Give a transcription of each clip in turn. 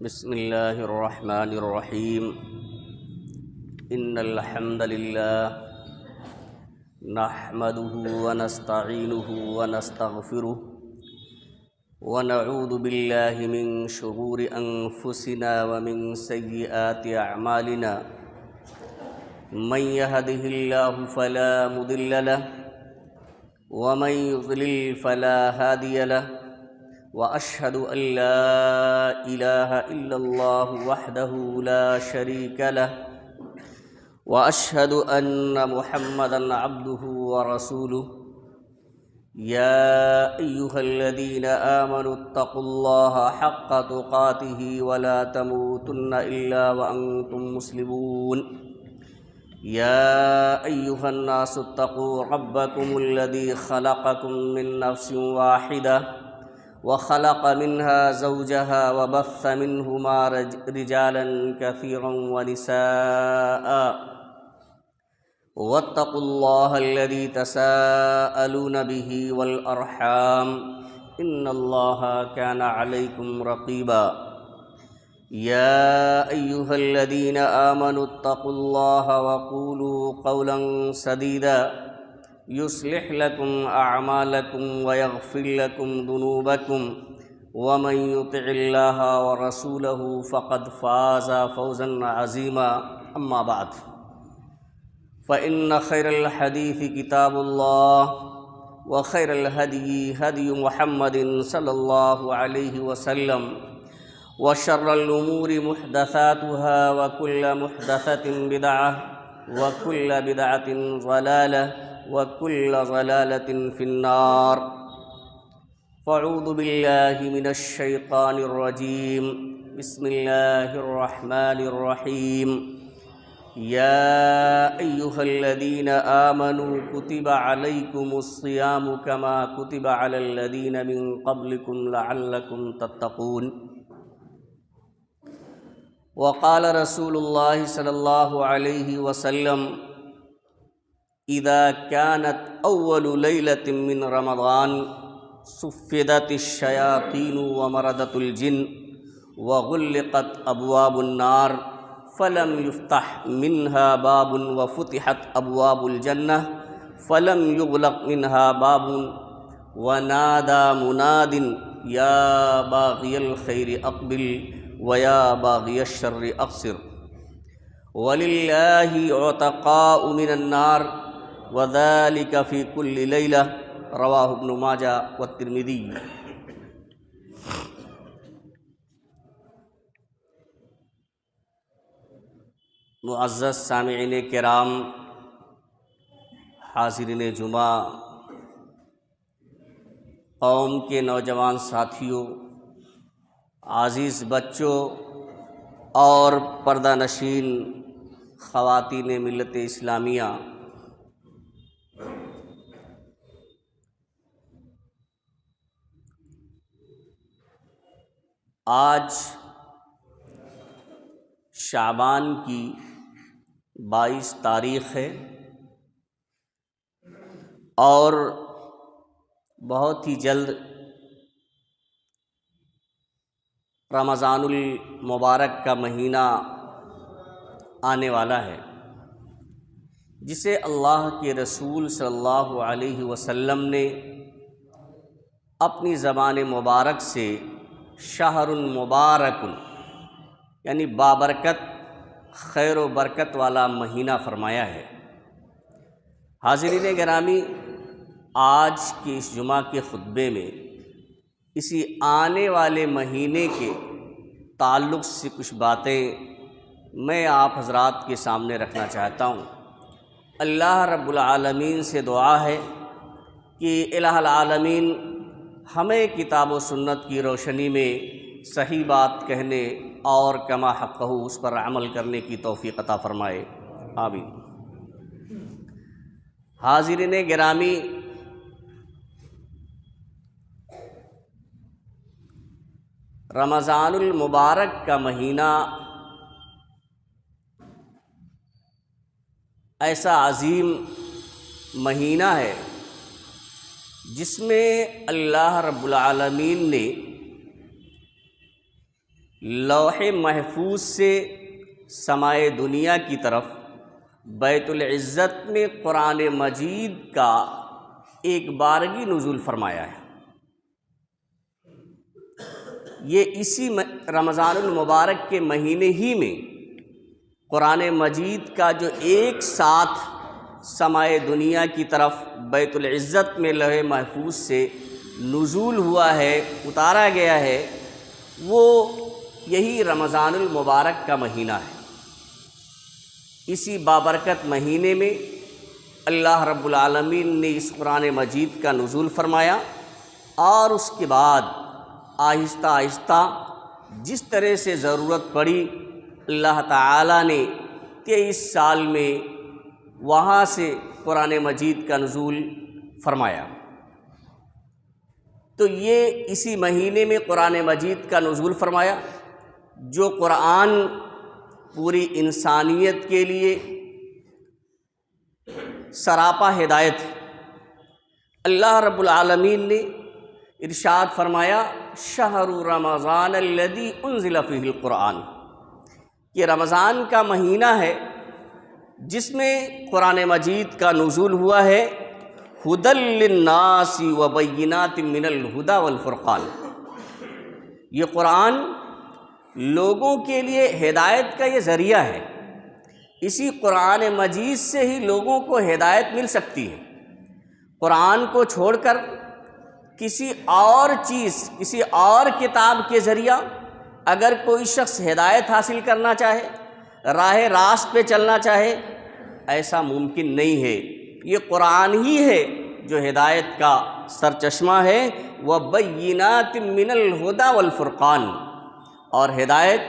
بسم اللہ الرحمن الرحیم ان الحمد للہ نحمده ونستعینه ونستغفره ونعوذ باللہ من شرور انفسنا ومن سیئات اعمالنا من يهده اللہ فلا مضل له ومن يضلل فلا هادي له وأشهد أن لا إله إلا الله وحده لا شريك له وأشهد أن محمدًا عبده ورسوله يا أيها الذين آمنوا اتقوا الله حق تقاته ولا تموتن إلا وأنتم مسلمون يا أيها الناس اتقوا ربكم الذي خلقكم من نفس واحدة وخلق منها زوجها وبث منهما رجالا كثيرا ونساء واتقوا الله الذي تساءلون به والأرحام إن الله كان عليكم رقيبا يا أيها الذين آمنوا اتقوا الله وقولوا قولا سديدا يصلح لكم أعمالكم ويغفر لكم ذنوبكم ومن يطع الله ورسوله فقد فاز فوزا عظيما أما بعد فإن خير الحديث كتاب الله وخير الهدي هدي محمد صلى الله عليه وسلم وشر الأمور محدثاتها وكل محدثة بدعة وكل بدعة ضلالة وكل ضلالة في النار فاعوذ بالله من الشيطان الرجيم بسم الله الرحمن الرحيم يا أيها الذين آمنوا كتب عليكم الصيام كما كتب على الذين من قبلكم لعلكم تتقون وقال رسول الله صلى الله عليه وسلم إذا كانت أول ليلة من رمضان صفدت الشياطين ومردت الجن وغلقت أبواب النار فلم يفتح منها باب وفتحت أبواب الجنة فلم يغلق منها باب ونادى مناد يا باغي الخير أقبل ويا باغي الشر أقصر ولله عتقاء من النار وذلك في كل ليلة رواه ابن ماجہ والترمذی۔ معزز سامعین کرام، حاضرین جمعہ، قوم کے نوجوان ساتھیوں، عزیز بچوں اور پردہ نشین خواتین ملت اسلامیہ، آج شعبان کی 22 تاریخ ہے اور بہت ہی جلد رمضان المبارک کا مہینہ آنے والا ہے، جسے اللہ کے رسول صلی اللہ علیہ وسلم نے اپنی زبان مبارک سے شہر مبارک یعنی بابرکت، خیر و برکت والا مہینہ فرمایا ہے۔ حاضرین گرامی، آج کے اس جمعہ کے خطبے میں اسی آنے والے مہینے کے تعلق سے کچھ باتیں میں آپ حضرات کے سامنے رکھنا چاہتا ہوں۔ اللہ رب العالمین سے دعا ہے کہ الہ العالمین ہمیں کتاب و سنت کی روشنی میں صحیح بات کہنے اور کما حقہ اس پر عمل کرنے کی توفیق عطا فرمائے، آمین۔ حاضرین گرامی، رمضان المبارک کا مہینہ ایسا عظیم مہینہ ہے جس میں اللہ رب العالمین نے لوح محفوظ سے سمائے دنیا کی طرف بیت العزت میں قرآن مجید کا ایک بارگی نزول فرمایا ہے۔ یہ اسی رمضان المبارک کے مہینے ہی میں قرآن مجید کا جو ایک ساتھ سمائے دنیا کی طرف بیت العزت میں لوح محفوظ سے نزول ہوا ہے، اتارا گیا ہے، وہ یہی رمضان المبارک کا مہینہ ہے۔ اسی بابرکت مہینے میں اللہ رب العالمین نے اس قرآن مجید کا نزول فرمایا، اور اس کے بعد آہستہ آہستہ جس طرح سے ضرورت پڑی اللہ تعالیٰ نے 23 سال میں وہاں سے قرآن مجید کا نزول فرمایا۔ تو یہ اسی مہینے میں قرآن مجید کا نزول فرمایا، جو قرآن پوری انسانیت کے لیے سراپا ہدایت ہے۔ اللہ رب العالمین نے ارشاد فرمایا شہر رمضان الذی انزل فیہ القرآن، یہ رمضان کا مہینہ ہے جس میں قرآن مجید کا نزول ہوا ہے، ھدی للناس وبینات من الھدی والفرقان۔ یہ قرآن لوگوں کے لیے ہدایت کا یہ ذریعہ ہے، اسی قرآن مجید سے ہی لوگوں کو ہدایت مل سکتی ہے۔ قرآن کو چھوڑ کر کسی اور چیز، کسی اور کتاب کے ذریعہ اگر کوئی شخص ہدایت حاصل کرنا چاہے، راہ راست پہ چلنا چاہے، ایسا ممکن نہیں ہے۔ یہ قرآن ہی ہے جو ہدایت کا سرچشمہ ہے، وَبَيِّنَاتٍ مِّنَ الْهُدَى وَالْفُرْقَانِ، اور ہدایت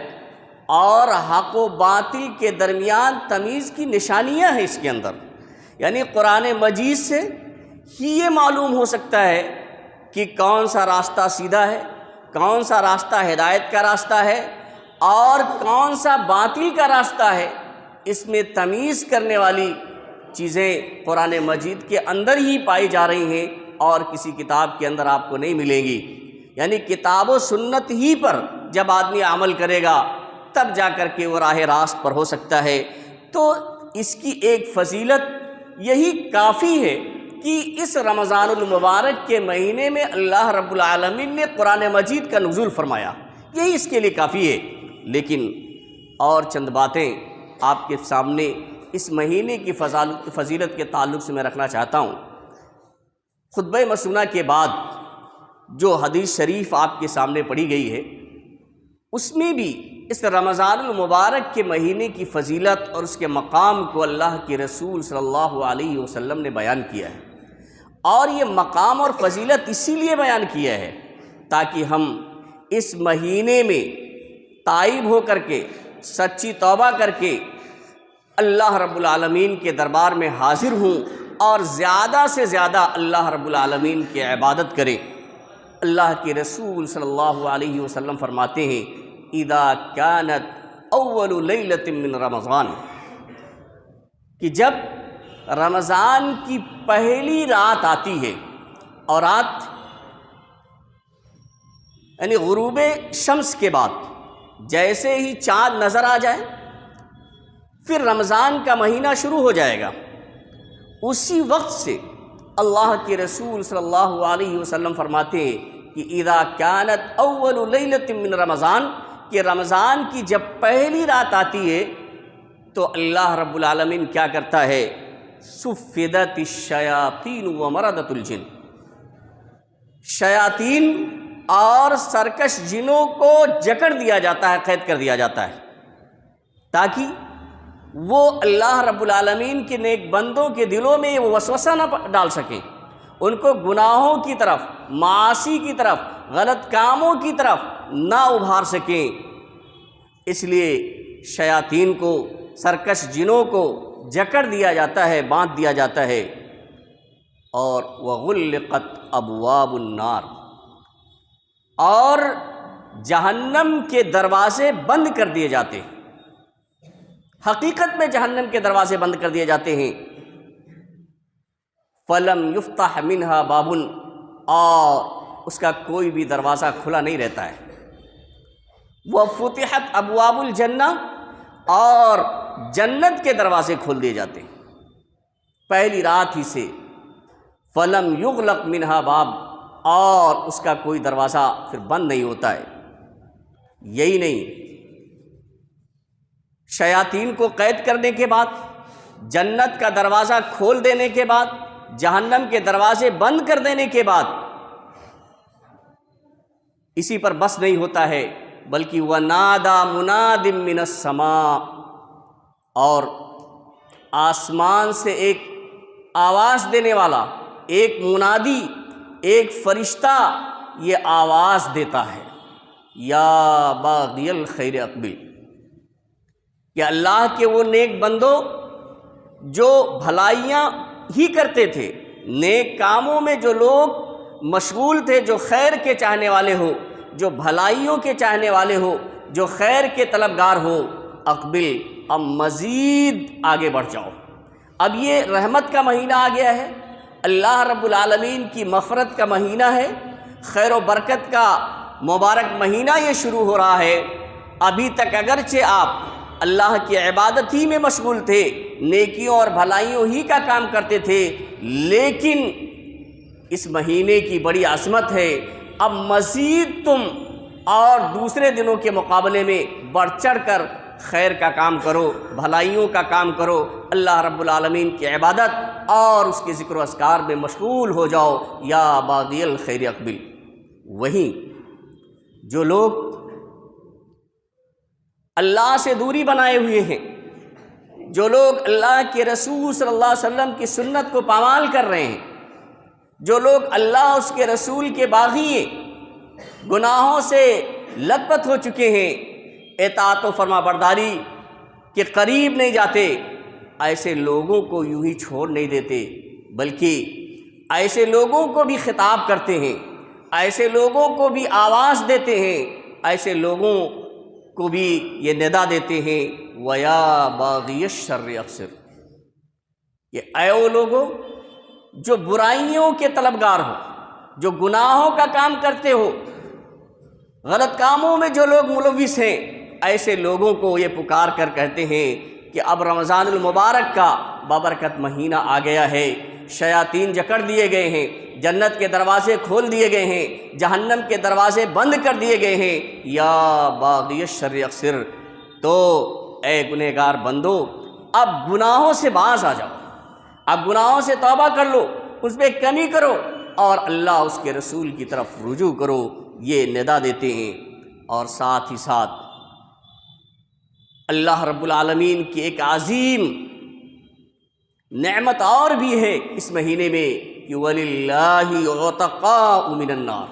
اور حق و باطل کے درمیان تمیز کی نشانیاں ہیں اس کے اندر۔ یعنی قرآن مجید سے ہی یہ معلوم ہو سکتا ہے کہ کون سا راستہ سیدھا ہے، کون سا راستہ ہدایت کا راستہ ہے، اور کون سا باطل کا راستہ ہے۔ اس میں تمیز کرنے والی چیزیں قرآن مجید کے اندر ہی پائی جا رہی ہیں، اور کسی کتاب کے اندر آپ کو نہیں ملیں گی۔ یعنی کتاب و سنت ہی پر جب آدمی عمل کرے گا تب جا کر کے وہ راہ راست پر ہو سکتا ہے۔ تو اس کی ایک فضیلت یہی کافی ہے کہ اس رمضان المبارک کے مہینے میں اللہ رب العالمین نے قرآن مجید کا نزول فرمایا، یہی اس کے لیے کافی ہے۔ لیکن اور چند باتیں آپ کے سامنے اس مہینے کی فضیلت کے تعلق سے میں رکھنا چاہتا ہوں۔ خطبہ مسنونہ کے بعد جو حدیث شریف آپ کے سامنے پڑھی گئی ہے، اس میں بھی اس رمضان المبارک کے مہینے کی فضیلت اور اس کے مقام کو اللہ کے رسول صلی اللہ علیہ وسلم نے بیان کیا ہے، اور یہ مقام اور فضیلت اسی لیے بیان کیا ہے تاکہ ہم اس مہینے میں تائب ہو کر کے، سچی توبہ کر کے اللہ رب العالمین کے دربار میں حاضر ہوں، اور زیادہ سے زیادہ اللہ رب العالمین کی عبادت کریں۔ اللہ کے رسول صلی اللہ علیہ وسلم فرماتے ہیں اذا كانت اول لیلۃ من رمضان، کہ جب رمضان کی پہلی رات آتی ہے، اور رات یعنی غروب شمس کے بعد جیسے ہی چاند نظر آ جائے پھر رمضان کا مہینہ شروع ہو جائے گا، اسی وقت سے اللہ کے رسول صلی اللہ علیہ وسلم فرماتے ہیں کہ اذا كانت اول لیلۃ من رمضان، کہ رمضان کی جب پہلی رات آتی ہے تو اللہ رب العالمین کیا کرتا ہے، صفدت الشیاطین ومردۃ الجن، شیاطین اور سرکش جنوں کو جکڑ دیا جاتا ہے، قید کر دیا جاتا ہے، تاکہ وہ اللہ رب العالمین کے نیک بندوں کے دلوں میں وہ وسوسہ نہ ڈال سکیں، ان کو گناہوں کی طرف، معاصی کی طرف، غلط کاموں کی طرف نہ ابھار سکیں۔ اس لیے شیاطین کو، سرکش جنوں کو جکڑ دیا جاتا ہے، باندھ دیا جاتا ہے۔ اور وغلقت ابواب النار، اور جہنم کے دروازے بند کر دیے جاتے ہیں، حقیقت میں جہنم کے دروازے بند کر دیے جاتے ہیں۔ فلم یفتح منہا باب، اور اس کا کوئی بھی دروازہ کھلا نہیں رہتا ہے۔ وفتحت ابواب الجنہ، اور جنت کے دروازے کھول دیے جاتے ہیں پہلی رات ہی سے، فلم یغلق منہا باب، اور اس کا کوئی دروازہ پھر بند نہیں ہوتا ہے۔ یہی نہیں، شیاطین کو قید کرنے کے بعد، جنت کا دروازہ کھول دینے کے بعد، جہنم کے دروازے بند کر دینے کے بعد، اسی پر بس نہیں ہوتا ہے، بلکہ وَنَادَى مُنَادٍ مِّنَ السَّمَاءِ، اور آسمان سے ایک آواز دینے والا، ایک منادی، ایک فرشتہ یہ آواز دیتا ہے، یا باغی الخیر اقبل، کہ اللہ کے وہ نیک بندو جو بھلائیاں ہی کرتے تھے، نیک کاموں میں جو لوگ مشغول تھے، جو خیر کے چاہنے والے ہو، جو بھلائیوں کے چاہنے والے ہو، جو خیر کے طلبگار ہو، اقبل، اب مزید آگے بڑھ جاؤ۔ اب یہ رحمت کا مہینہ آ گیا ہے، اللہ رب العالمین کی مغفرت کا مہینہ ہے، خیر و برکت کا مبارک مہینہ یہ شروع ہو رہا ہے۔ ابھی تک اگرچہ آپ اللہ کی عبادت ہی میں مشغول تھے، نیکیوں اور بھلائیوں ہی کا کام کرتے تھے، لیکن اس مہینے کی بڑی عظمت ہے، اب مزید تم اور دوسرے دنوں کے مقابلے میں بڑھ چڑھ کر خیر کا کام کرو، بھلائیوں کا کام کرو، اللہ رب العالمین کی عبادت اور اس کے ذکر و اذکار میں مشغول ہو جاؤ، یا باغی الخیر اقبل۔ وہیں جو لوگ اللہ سے دوری بنائے ہوئے ہیں، جو لوگ اللہ کے رسول صلی اللہ علیہ وسلم کی سنت کو پامال کر رہے ہیں، جو لوگ اللہ اس کے رسول کے باغی ہیں، گناہوں سے لت پت ہو چکے ہیں، اطاعت و فرما برداری کے قریب نہیں جاتے، ایسے لوگوں کو یوں ہی چھوڑ نہیں دیتے، بلکہ ایسے لوگوں کو بھی خطاب کرتے ہیں، ایسے لوگوں کو بھی آواز دیتے ہیں، ایسے لوگوں کو بھی یہ ندا دیتے ہیں، وَيَا بَاغِيَ الشَّرِّ اقصِرْ، کہ اے وہ لوگوں جو برائیوں کے طلبگار ہو، جو گناہوں کا کام کرتے ہو، غلط کاموں میں جو لوگ ملوث ہیں، ایسے لوگوں کو یہ پکار کر کہتے ہیں کہ اب رمضان المبارک کا بابرکت مہینہ آ گیا ہے، شیاطین جکڑ دیے گئے ہیں، جنت کے دروازے کھول دیے گئے ہیں، جہنم کے دروازے بند کر دیے گئے ہیں، یا باغی الشر اقصر، تو اے گنہگار بندو اب گناہوں سے باز آ جاؤ، اب گناہوں سے توبہ کر لو، اس پہ کمی کرو، اور اللہ اس کے رسول کی طرف رجوع کرو، یہ ندا دیتے ہیں۔ اور ساتھ ہی ساتھ اللہ رب العالمین کی ایک عظیم نعمت اور بھی ہے اس مہینے میں کہ وَلِلَّهِ عُتَقَاءُ مِنَ النَّارِ،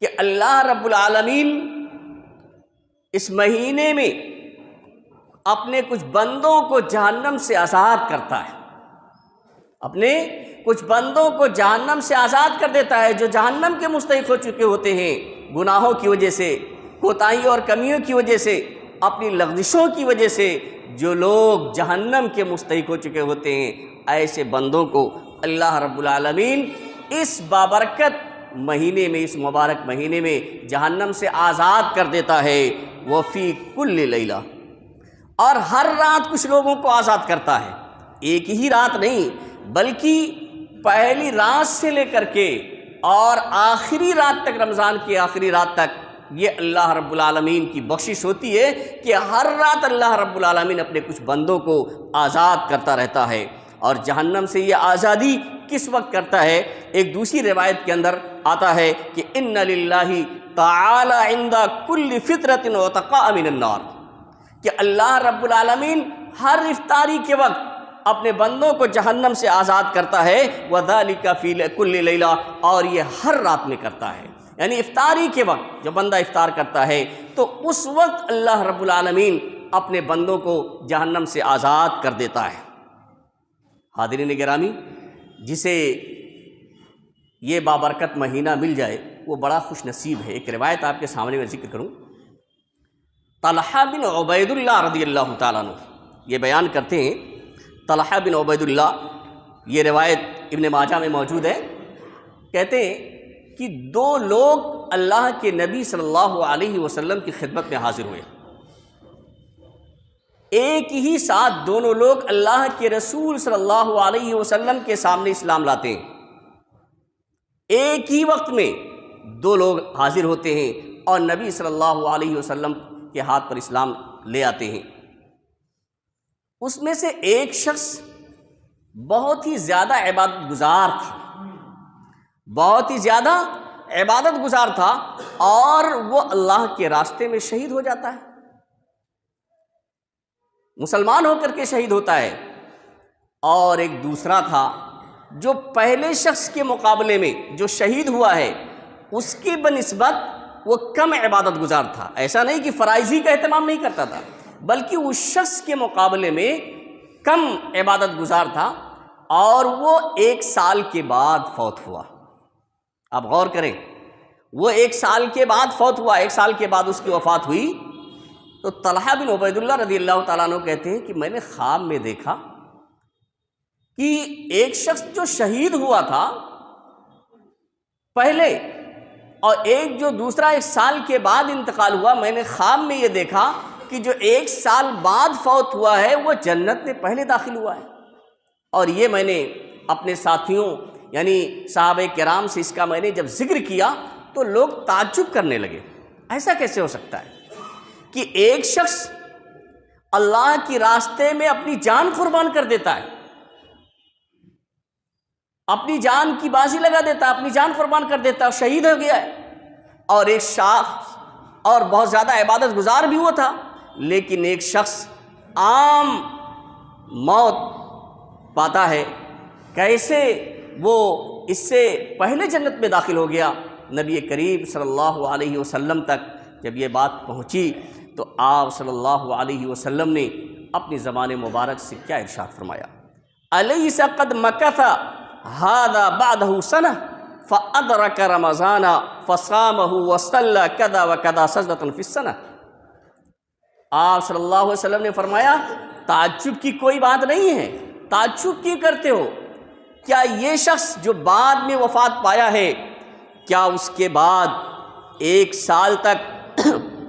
کہ اللہ رب العالمین اس مہینے میں اپنے کچھ بندوں کو جہنم سے آزاد کرتا ہے، اپنے کچھ بندوں کو جہنم سے آزاد کر دیتا ہے، جو جہنم کے مستحق ہو چکے ہوتے ہیں گناہوں کی وجہ سے، کوتاہیوں اور کمیوں کی وجہ سے، اپنی لغزشوں کی وجہ سے، جو لوگ جہنم کے مستحق ہو چکے ہوتے ہیں، ایسے بندوں کو اللہ رب العالمین اس بابرکت مہینے میں، اس مبارک مہینے میں جہنم سے آزاد کر دیتا ہے۔ وفی کل لیلہ، اور ہر رات کچھ لوگوں کو آزاد کرتا ہے، ایک ہی رات نہیں بلکہ پہلی رات سے لے کر کے اور آخری رات تک، رمضان کی آخری رات تک، یہ اللہ رب العالمین کی بخشش ہوتی ہے کہ ہر رات اللہ رب العالمین اپنے کچھ بندوں کو آزاد کرتا رہتا ہے۔ اور جہنم سے یہ آزادی کس وقت کرتا ہے؟ ایک دوسری روایت کے اندر آتا ہے کہ ان للہ تعالی عند کل فطرۃ عتقاء من النار، کہ اللہ رب العالمین ہر افطاری کے وقت اپنے بندوں کو جہنم سے آزاد کرتا ہے، وَذَلِكَ فِي كُلِّ لَيْلَةٍ، اور یہ ہر رات میں کرتا ہے، یعنی افطاری کے وقت جب بندہ افطار کرتا ہے تو اس وقت اللہ رب العالمین اپنے بندوں کو جہنم سے آزاد کر دیتا ہے۔ حاضرین گرامی، جسے یہ بابرکت مہینہ مل جائے وہ بڑا خوش نصیب ہے۔ ایک روایت آپ کے سامنے میں ذکر کروں، طلحہ بن عبید اللہ رضی اللہ تعالیٰ عنہ یہ بیان کرتے ہیں، طلحہ بن عبید اللہ، یہ روایت ابن ماجہ میں موجود ہے، کہتے ہیں کہ دو لوگ اللہ کے نبی صلی اللہ علیہ وسلم کی خدمت میں حاضر ہوئے۔ ایک ہی ساتھ دونوں لوگ اللہ کے رسول صلی اللہ علیہ وسلم کے سامنے اسلام لاتے ہیں، ایک ہی وقت میں دو لوگ حاضر ہوتے ہیں اور نبی صلی اللہ علیہ وسلم کے ہاتھ پر اسلام لے آتے ہیں۔ اس میں سے ایک شخص بہت ہی زیادہ عبادت گزار تھا، بہت ہی زیادہ عبادت گزار تھا، اور وہ اللہ کے راستے میں شہید ہو جاتا ہے، مسلمان ہو کر کے شہید ہوتا ہے۔ اور ایک دوسرا تھا جو پہلے شخص کے مقابلے میں جو شہید ہوا ہے اس کی بنسبت وہ کم عبادت گزار تھا۔ ایسا نہیں کہ فرائضی کا اہتمام نہیں کرتا تھا، بلکہ اس شخص کے مقابلے میں کم عبادت گزار تھا، اور وہ 1 سال کے بعد فوت ہوا۔ آپ غور کریں، وہ 1 سال کے بعد فوت ہوا، 1 سال کے بعد اس کی وفات ہوئی۔ تو طلحہ بن عبید اللہ رضی اللہ تعالیٰ عنہ کہتے ہیں کہ میں نے خواب میں دیکھا کہ ایک شخص جو شہید ہوا تھا پہلے، اور ایک جو دوسرا 1 سال کے بعد انتقال ہوا، میں نے خواب میں یہ دیکھا کہ جو 1 سال بعد فوت ہوا ہے وہ جنت میں پہلے داخل ہوا ہے۔ اور یہ میں نے اپنے ساتھیوں یعنی صحابہ کرام سے اس کا میں نے جب ذکر کیا تو لوگ تعجب کرنے لگے، ایسا کیسے ہو سکتا ہے کہ ایک شخص اللہ کی راستے میں اپنی جان قربان کر دیتا ہے، اپنی جان کی بازی لگا دیتا ہے، اپنی جان قربان کر دیتا ہے، شہید ہو گیا ہے، اور ایک شخص اور بہت زیادہ عبادت گزار بھی ہوا تھا، لیکن ایک شخص عام موت پاتا ہے، کیسے وہ اس سے پہلے جنت میں داخل ہو گیا؟ نبی کریم صلی اللہ علیہ وسلم تک جب یہ بات پہنچی تو آپ صلی اللہ علیہ وسلم نے اپنی زبان مبارک سے کیا ارشاد فرمایا؟ الیس قد مکث ھذا بعدہ سنہ فادرک رمضان فصامہ وصلی کذا وکذا سجدۃ فی السنہ۔ آپ صلی اللہ علیہ وسلم نے فرمایا تعجب کی کوئی بات نہیں ہے، تعجب کیوں کرتے ہو؟ کیا یہ شخص جو بعد میں وفات پایا ہے، کیا اس کے بعد 1 سال تک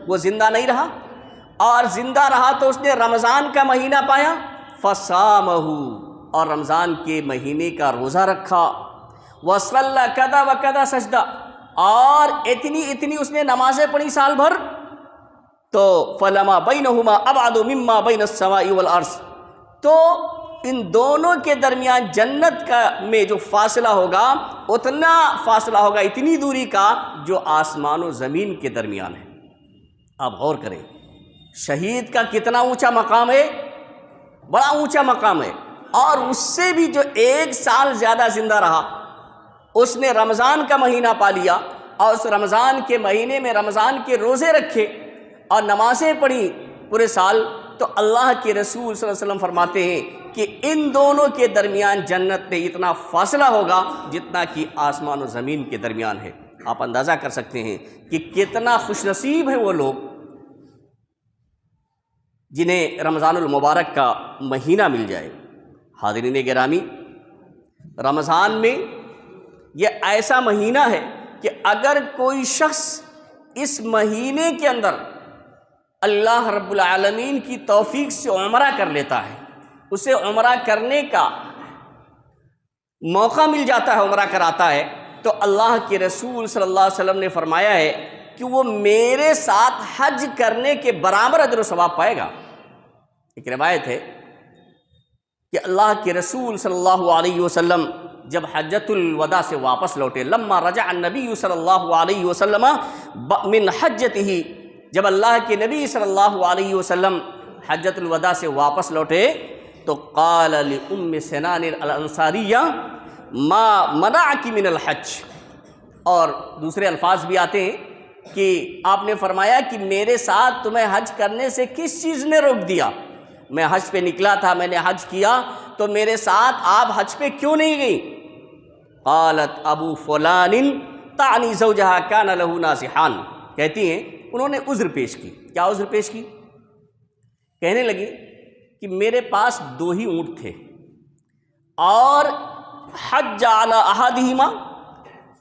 وہ زندہ نہیں رہا؟ اور زندہ رہا تو اس نے رمضان کا مہینہ پایا، فصامہ، اور رمضان کے مہینے کا روزہ رکھا، وصلی کذا وکذا سجدہ، اور اتنی اس نے نمازیں پڑھی سال بھر، تو فلما بینہما ابعد مما بین السماء والارض، تو ان دونوں کے درمیان جنت کا میں جو فاصلہ ہوگا اتنا فاصلہ ہوگا، اتنی دوری کا جو آسمان و زمین کے درمیان ہے۔ آپ غور کریں، شہید کا کتنا اونچا مقام ہے، بڑا اونچا مقام ہے، اور اس سے بھی جو 1 سال زیادہ زندہ رہا، اس نے رمضان کا مہینہ پا لیا، اور اس رمضان کے مہینے میں رمضان کے روزے رکھے اور نمازیں پڑھی پورے سال، تو اللہ کے رسول صلی اللہ علیہ وسلم فرماتے ہیں کہ ان دونوں کے درمیان جنت میں اتنا فاصلہ ہوگا جتنا کہ آسمان و زمین کے درمیان ہے۔ آپ اندازہ کر سکتے ہیں کہ کتنا خوش نصیب ہے وہ لوگ جنہیں رمضان المبارک کا مہینہ مل جائے۔ حاضرین گرامی، رمضان میں یہ ایسا مہینہ ہے کہ اگر کوئی شخص اس مہینے کے اندر اللہ رب العالمین کی توفیق سے عمرہ کر لیتا ہے، اسے عمرہ کرنے کا موقع مل جاتا ہے، عمرہ کراتا ہے، تو اللہ کے رسول صلی اللہ علیہ وسلم نے فرمایا ہے کہ وہ میرے ساتھ حج کرنے کے برابر اجر و ثواب پائے گا۔ ایک روایت ہے کہ اللہ کے رسول صلی اللہ علیہ وسلم جب حجۃ الوداع سے واپس لوٹے، لما رجع النبی صلی اللہ علیہ وسلم من حجتہ، جب اللہ کے نبی صلی اللہ علیہ وسلم حجۃ الوداع سے واپس لوٹے تو قال لأم سنان الانصاریہ ما منعک من الحج، اور دوسرے الفاظ بھی آتے ہیں کہ آپ نے فرمایا کہ میرے ساتھ تمہیں حج کرنے سے کس چیز نے روک دیا؟ میں حج پہ نکلا تھا، میں نے حج کیا، تو میرے ساتھ آپ حج پہ کیوں نہیں گئی؟ قالت ابو فلان تعنی زوجہا کان لہ ناصحان، کہتی ہیں انہوں نے عذر پیش کی۔ کیا عذر پیش کی؟ کہنے لگی کہ میرے پاس 2 ہی اونٹ تھے، اور حج علی احدہما،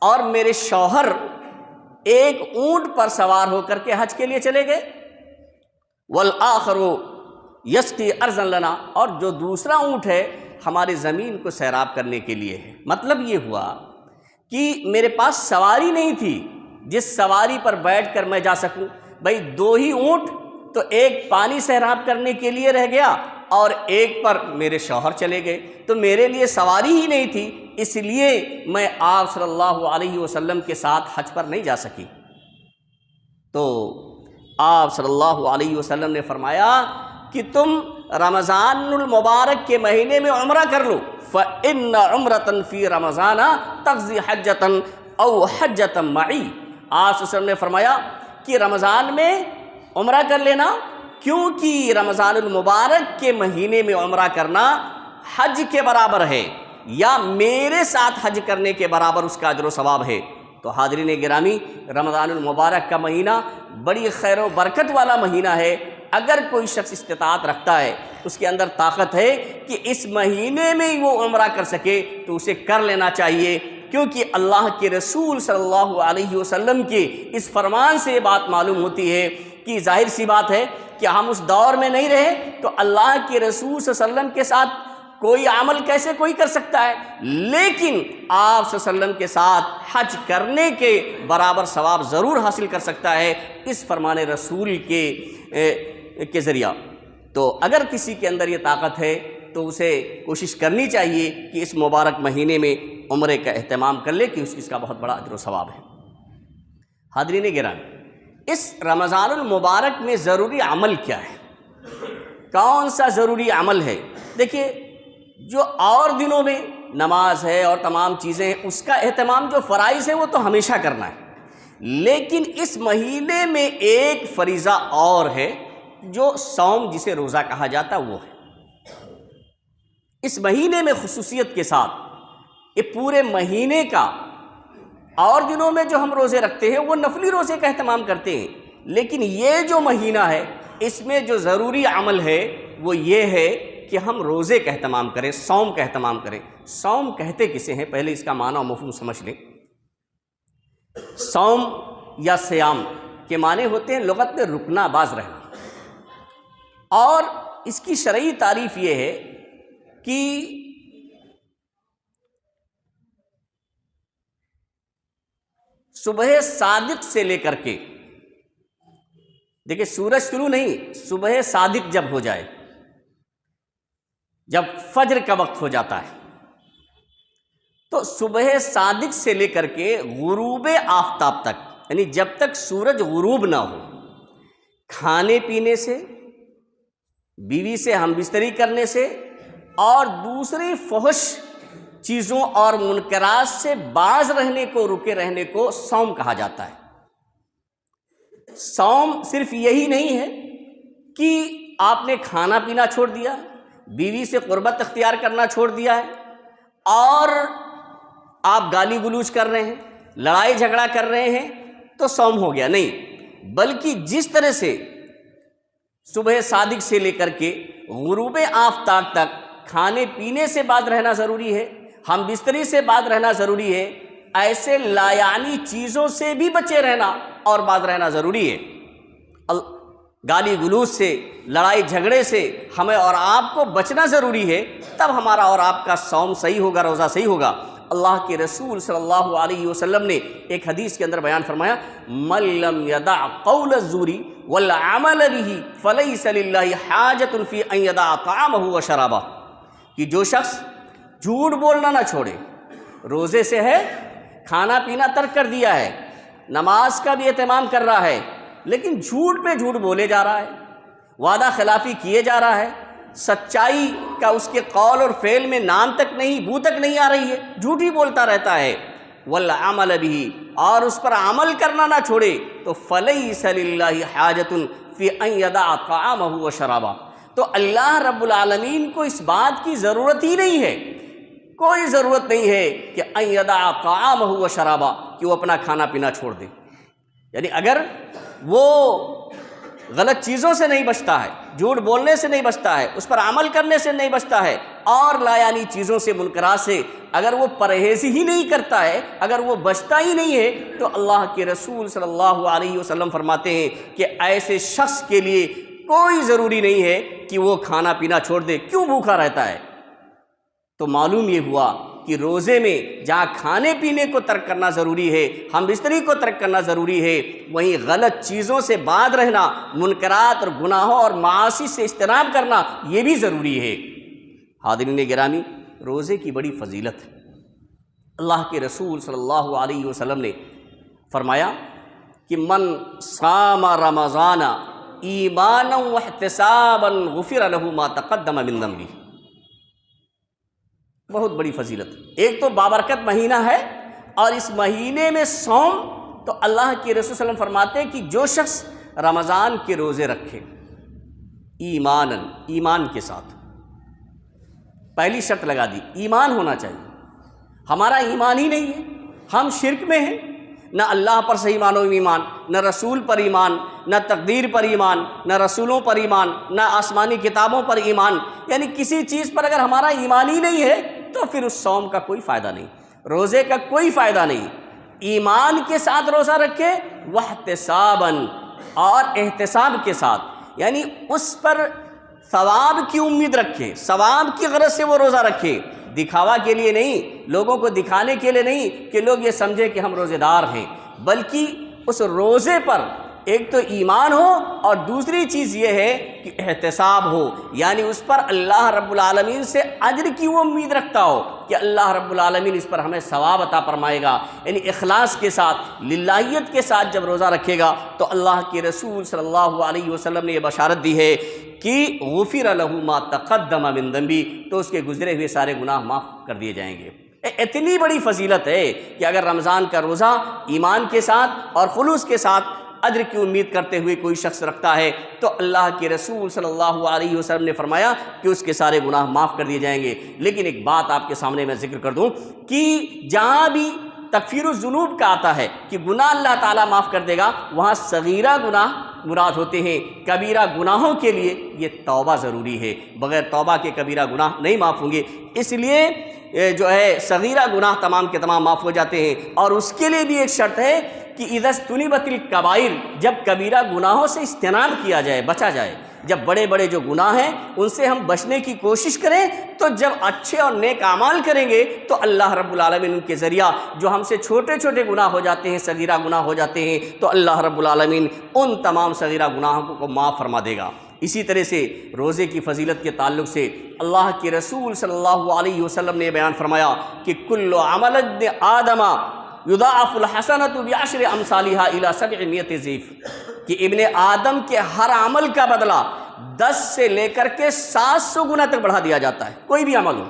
اور میرے شوہر ایک اونٹ پر سوار ہو کر کے حج کے لیے چلے گئے، والآخر یسقی ارضا لنا، اور جو دوسرا اونٹ ہے ہماری زمین کو سیراب کرنے کے لیے ہے۔ مطلب یہ ہوا کہ میرے پاس سواری نہیں تھی جس سواری پر بیٹھ کر میں جا سکوں۔ بھائی دو ہی اونٹ، تو ایک پانی سیراب کرنے کے لیے رہ گیا اور ایک پر میرے شوہر چلے گئے، تو میرے لیے سواری ہی نہیں تھی، اس لیے میں آپ صلی اللہ علیہ وسلم کے ساتھ حج پر نہیں جا سکی۔ تو آپ صلی اللہ علیہ وسلم نے فرمایا کہ تم رمضان المبارک کے مہینے میں عمرہ کر لو، فإن عمرة فی رمضان تقضی حجۃ او حجۃ معی۔ آپ صلی اللہ علیہ وسلم نے فرمایا کہ رمضان میں عمرہ کر لینا، کیونکہ رمضان المبارک کے مہینے میں عمرہ کرنا حج کے برابر ہے، یا میرے ساتھ حج کرنے کے برابر اس کا اجر و ثواب ہے۔ تو حاضرین گرامی، رمضان المبارک کا مہینہ بڑی خیر و برکت والا مہینہ ہے۔ اگر کوئی شخص استطاعت رکھتا ہے، اس کے اندر طاقت ہے کہ اس مہینے میں ہی وہ عمرہ کر سکے، تو اسے کر لینا چاہیے، کیونکہ اللہ کے رسول صلی اللہ علیہ وسلم کے اس فرمان سے یہ بات معلوم ہوتی ہے کہ ظاہر سی بات ہے کہ ہم اس دور میں نہیں رہے تو اللہ کے رسول صلی اللہ علیہ وسلم کے ساتھ کوئی عمل کیسے کوئی کر سکتا ہے، لیکن آپ صلی اللہ علیہ وسلم کے ساتھ حج کرنے کے برابر ثواب ضرور حاصل کر سکتا ہے اس فرمان رسول کے ذریعہ۔ تو اگر کسی کے اندر یہ طاقت ہے تو اسے کوشش کرنی چاہیے کہ اس مبارک مہینے میں عمرے کا اہتمام کر لے، کہ اس کا بہت بڑا اجر و ثواب ہے۔ حاضرین گرامی، اس رمضان المبارک میں ضروری عمل کیا ہے؟ کون سا ضروری عمل ہے؟ دیکھیے، جو اور دنوں میں نماز ہے اور تمام چیزیں ہیں، اس کا اہتمام جو فرائض ہے وہ تو ہمیشہ کرنا ہے، لیکن اس مہینے میں ایک فریضہ اور ہے جو صوم، جسے روزہ کہا جاتا وہ ہے۔ اس مہینے میں خصوصیت کے ساتھ یہ پورے مہینے کا، اور دنوں میں جو ہم روزے رکھتے ہیں وہ نفلی روزے کا اہتمام کرتے ہیں، لیکن یہ جو مہینہ ہے اس میں جو ضروری عمل ہے وہ یہ ہے کہ ہم روزے کا اہتمام کریں، صوم کا اہتمام کریں۔ صوم کہتے کسے ہیں؟ پہلے اس کا معنی و مفہوم سمجھ لیں۔ صوم یا سیام کے معنی ہوتے ہیں لغت میں رکنا، باز رہنا، اور اس کی شرعی تعریف یہ ہے کہ صبح صادق سے لے کر کے، دیکھیں سورج شروع نہیں، صبح صادق جب ہو جائے، جب فجر کا وقت ہو جاتا ہے، تو صبح صادق سے لے کر کے غروب آفتاب تک، یعنی جب تک سورج غروب نہ ہو، کھانے پینے سے، بیوی سے ہم بستری کرنے سے اور دوسری فحش چیزوں اور منکرات سے باز رہنے کو، رکے رہنے کو صوم کہا جاتا ہے۔ صوم صرف یہی نہیں ہے کہ آپ نے کھانا پینا چھوڑ دیا، بیوی سے قربت اختیار کرنا چھوڑ دیا ہے، اور آپ گالی گلوچ کر رہے ہیں، لڑائی جھگڑا کر رہے ہیں تو صوم ہو گیا، نہیں، بلکہ جس طرح سے صبح صادق سے لے کر کے غروب آفتاب تک کھانے پینے سے باز رہنا ضروری ہے، ہم بستری سے باز رہنا ضروری ہے، ایسے لایعنی چیزوں سے بھی بچے رہنا اور باز رہنا ضروری ہے۔ گالی گلوچ سے، لڑائی جھگڑے سے ہمیں اور آپ کو بچنا ضروری ہے، تب ہمارا اور آپ کا صوم صحیح ہوگا، روزہ صحیح ہوگا۔ اللہ کے رسول صلی اللہ علیہ وسلم نے ایک حدیث کے اندر بیان فرمایا، من لم یدع قول الزور والعمل به فلیس للہ حاجۃ فی ان یدع طعامہ وشرابہ، کہ جو شخص جھوٹ بولنا نہ چھوڑے، روزے سے ہے، کھانا پینا ترک کر دیا ہے، نماز کا بھی اہتمام کر رہا ہے، لیکن جھوٹ پہ جھوٹ بولے جا رہا ہے، وعدہ خلافی کیے جا رہا ہے، سچائی کا اس کے قول اور فعل میں نام تک نہیں، بو تک نہیں آ رہی ہے، جھوٹ ہی بولتا رہتا ہے، والعمل به، اور اس پر عمل کرنا نہ چھوڑے، تو فلیس للہ حاجۃ فی ان یدع طعامہ وشرابہ، تو اللہ رب العالمین کو اس بات کی ضرورت ہی نہیں ہے، کوئی ضرورت نہیں ہے کہ ان یدع طعامہ وشرابہ، کہ وہ اپنا کھانا پینا چھوڑ دے۔ یعنی اگر وہ غلط چیزوں سے نہیں بچتا ہے، جھوٹ بولنے سے نہیں بچتا ہے، اس پر عمل کرنے سے نہیں بچتا ہے، اور لایانی چیزوں سے، منکرات سے اگر وہ پرہیز ہی نہیں کرتا ہے، اگر وہ بچتا ہی نہیں ہے، تو اللہ کے رسول صلی اللہ علیہ وسلم فرماتے ہیں کہ ایسے شخص کے لیے کوئی ضروری نہیں ہے کہ وہ کھانا پینا چھوڑ دے۔ کیوں بھوکا رہتا ہے؟ تو معلوم یہ ہوا کہ روزے میں جہاں کھانے پینے کو ترک کرنا ضروری ہے، ہم بستری کو ترک کرنا ضروری ہے، وہیں غلط چیزوں سے باز رہنا، منکرات اور گناہوں اور معاصی سے اجتناب کرنا یہ بھی ضروری ہے۔ حاضرین گرامی، روزے کی بڑی فضیلت ہے۔ اللہ کے رسول صلی اللہ علیہ وسلم نے فرمایا کہ من صام رمضان ایمانا واحتسابا غفر له ما تقدم من ذنبه۔ بہت بڑی فضیلت۔ ایک تو بابرکت مہینہ ہے، اور اس مہینے میں صوم، تو اللہ کے رسول صلی اللہ علیہ وسلم فرماتے ہیں کہ جو شخص رمضان کے روزے رکھے ایماناً، ایمان کے ساتھ، پہلی شرط لگا دی، ایمان ہونا چاہیے۔ ہمارا ایمان ہی نہیں ہے، ہم شرک میں ہیں، نہ اللہ پر صحیح معنوں میں ایمان، نہ رسول پر ایمان، نہ تقدیر پر ایمان، نہ رسولوں پر ایمان، نہ آسمانی کتابوں پر ایمان، یعنی کسی چیز پر اگر ہمارا ایمان ہی نہیں ہے تو پھر اس صوم کا کوئی فائدہ نہیں، روزے کا کوئی فائدہ نہیں۔ ایمان کے ساتھ روزہ رکھے، واحتساباً، اور احتساب کے ساتھ، یعنی اس پر ثواب کی امید رکھے، ثواب کی غرض سے وہ روزہ رکھے، دکھاوا کے لیے نہیں، لوگوں کو دکھانے کے لیے نہیں کہ لوگ یہ سمجھے کہ ہم روزے دار ہیں، بلکہ اس روزے پر ایک تو ایمان ہو، اور دوسری چیز یہ ہے کہ احتساب ہو، یعنی اس پر اللہ رب العالمین سے اجر کی وہ امید رکھتا ہو کہ اللہ رب العالمین اس پر ہمیں ثواب عطا فرمائے گا۔ یعنی اخلاص کے ساتھ، للہیت کے ساتھ جب روزہ رکھے گا تو اللہ کے رسول صلی اللہ علیہ وسلم نے یہ بشارت دی ہے کہ غفر لہ ما تقدم من ذنبہ، تو اس کے گزرے ہوئے سارے گناہ معاف کر دیے جائیں گے۔ اتنی بڑی فضیلت ہے کہ اگر رمضان کا روزہ ایمان کے ساتھ اور خلوص کے ساتھ اجر کی امید کرتے ہوئے کوئی شخص رکھتا ہے تو اللہ کے رسول صلی اللہ علیہ وسلم نے فرمایا کہ اس کے سارے گناہ معاف کر دیے جائیں گے۔ لیکن ایک بات آپ کے سامنے میں ذکر کر دوں کہ جہاں بھی تکفیر الذنوب کا آتا ہے کہ گناہ اللہ تعالیٰ معاف کر دے گا، وہاں صغیرہ گناہ مراد ہوتے ہیں۔ کبیرہ گناہوں کے لیے یہ توبہ ضروری ہے، بغیر توبہ کے کبیرہ گناہ نہیں معاف ہوں گے، اس لیے جو ہے صغیرہ گناہ تمام کے تمام معاف ہو جاتے ہیں۔ اور اس کے لیے بھی ایک شرط ہے کہ اذا اجتنبت الکبائر، جب کبیرہ گناہوں سے اجتناب کیا جائے، بچا جائے، جب بڑے بڑے جو گناہ ہیں ان سے ہم بچنے کی کوشش کریں، تو جب اچھے اور نیک اعمال کریں گے تو اللہ رب العالمین ان کے ذریعہ جو ہم سے چھوٹے چھوٹے گناہ ہو جاتے ہیں، صغیرہ گناہ ہو جاتے ہیں، تو اللہ رب العالمین ان تمام صغیرہ گناہوں کو معاف فرما دے گا۔ اسی طرح سے روزے کی فضیلت کے تعلق سے اللہ کے رسول صلی اللہ علیہ وسلم نے بیان فرمایا کہ کل عمل ابن آدم یضاعف الحسنۃ بعشر امثالها الى 700 ضعف، کہ ابن آدم کے ہر عمل کا بدلہ 10 سے لے کر کے 700 گنا تک بڑھا دیا جاتا ہے۔ کوئی بھی عمل ہو،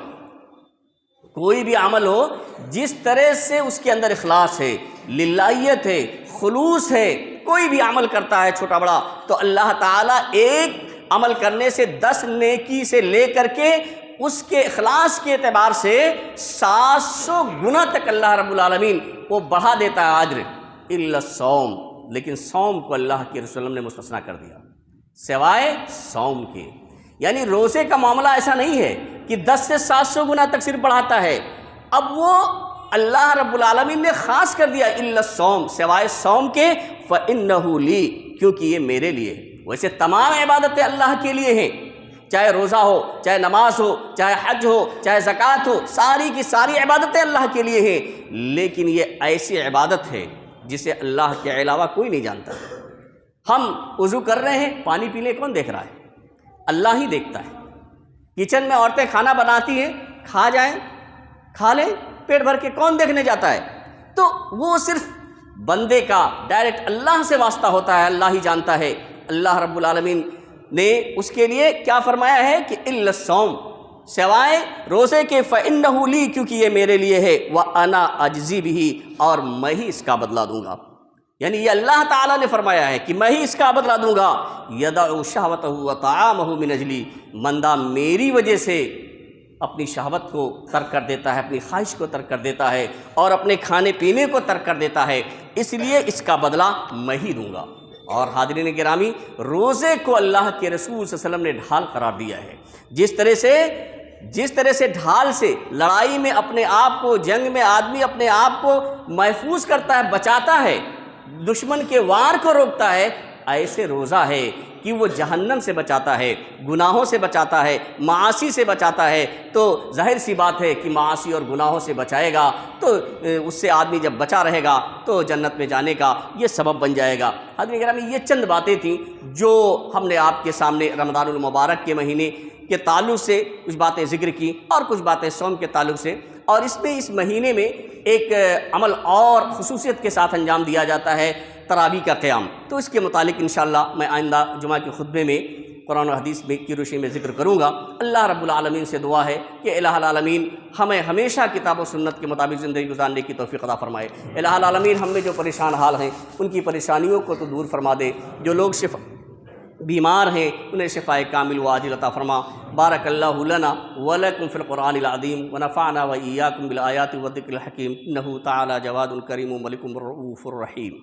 کوئی بھی عمل ہو، جس طرح سے اس کے اندر اخلاص ہے، للہیت ہے، خلوص ہے، کوئی بھی عمل کرتا ہے چھوٹا بڑا، تو اللہ تعالیٰ ایک عمل کرنے سے 10 نیکی سے لے کر کے اس کے اخلاص کے اعتبار سے 700 گنا تک اللہ رب العالمین وہ بڑھا دیتا ہے اجر، الا الصوم، لیکن صوم کو اللہ کے رسول نے مستثنیٰ کر دیا، سوائے صوم کے۔ یعنی روزے کا معاملہ ایسا نہیں ہے کہ 10 سے 700 گنا تک صرف بڑھاتا ہے، اب وہ اللہ رب العالمین نے خاص کر دیا الا الصوم، سوائے صوم کے، فإنہ لی، کیونکہ یہ میرے لیے ہے۔ ویسے تمام عبادتیں اللہ کے لیے ہیں، چاہے روزہ ہو، چاہے نماز ہو، چاہے حج ہو، چاہے زکوٰۃ ہو، ساری کی ساری عبادتیں اللہ کے لیے ہیں، لیکن یہ ایسی عبادت ہے جسے اللہ کے علاوہ کوئی نہیں جانتا۔ ہم وضو کر رہے ہیں، پانی پینے کون دیکھ رہا ہے؟ اللہ ہی دیکھتا ہے۔ کچن میں عورتیں کھانا بناتی ہیں، کھا جائیں، کھا لیں پیٹ بھر کے، کون دیکھنے جاتا ہے؟ تو وہ صرف بندے کا ڈائریکٹ اللہ سے واسطہ ہوتا ہے، اللہ ہی جانتا ہے۔ اللہ رب العالمین نے اس کے لیے کیا فرمایا ہے کہ الا الصوم، سوائے روزے کے، فإنہ لی، کیونکہ یہ میرے لیے ہے، وأنا أجزی بہ، اور میں ہی اس کا بدلہ دوں گا۔ یعنی یہ اللہ تعالیٰ نے فرمایا ہے کہ میں ہی اس کا بدلہ دوں گا۔ یدع شہوتہ وطعامہ من اجلی، بندہ میری وجہ سے اپنی شہوت کو ترک کر دیتا ہے، اپنی خواہش کو ترک کر دیتا ہے، اور اپنے کھانے پینے کو ترک کر دیتا ہے، اس لیے اس کا بدلہ میں ہی دوں گا۔ اور حاضرین گرامی، روزے کو اللہ کے رسول صلی اللہ علیہ وسلم نے ڈھال قرار دیا ہے۔ جس طرح سے ڈھال سے لڑائی میں اپنے آپ کو، جنگ میں آدمی اپنے آپ کو محفوظ کرتا ہے، بچاتا ہے، دشمن کے وار کو روکتا ہے، ایسے روزہ ہے کہ وہ جہنم سے بچاتا ہے، گناہوں سے بچاتا ہے، معاصی سے بچاتا ہے۔ تو ظاہر سی بات ہے کہ معاصی اور گناہوں سے بچائے گا تو اس سے آدمی جب بچا رہے گا تو جنت میں جانے کا یہ سبب بن جائے گا۔ حضرات گرامی، یہ چند باتیں تھیں جو ہم نے آپ کے سامنے رمضان المبارک کے مہینے کے تعلق سے کچھ باتیں ذکر کی اور کچھ باتیں صوم کے تعلق سے، اور اس مہینے میں ایک عمل اور خصوصیت کے ساتھ انجام دیا جاتا ہے، تراویح کا قیام۔ تو اس کے متعلق انشاءاللہ میں آئندہ جمعہ کے خطبے میں قرآن و حدیث میں کی روشنی میں ذکر کروں گا۔ اللہ رب العالمین سے دعا ہے کہ الہ العالمین ہمیں ہمیشہ کتاب و سنت کے مطابق زندگی گزارنے کی توفیق عطا فرمائے۔ الہ العالمین ہم میں جو پریشان حال ہیں ان کی پریشانیوں کو تو دور فرما دے، جو لوگ بیمار ہیں انہیں شفائے کامل و عاجل عطا فرما۔ بارک اللہ لنا ولکم فی القرآن العظیم ونفعنا وإیاکم بالآیات والذکر الحکیم، انہ تعالی جواد کریم ملک رؤوف الرحیم۔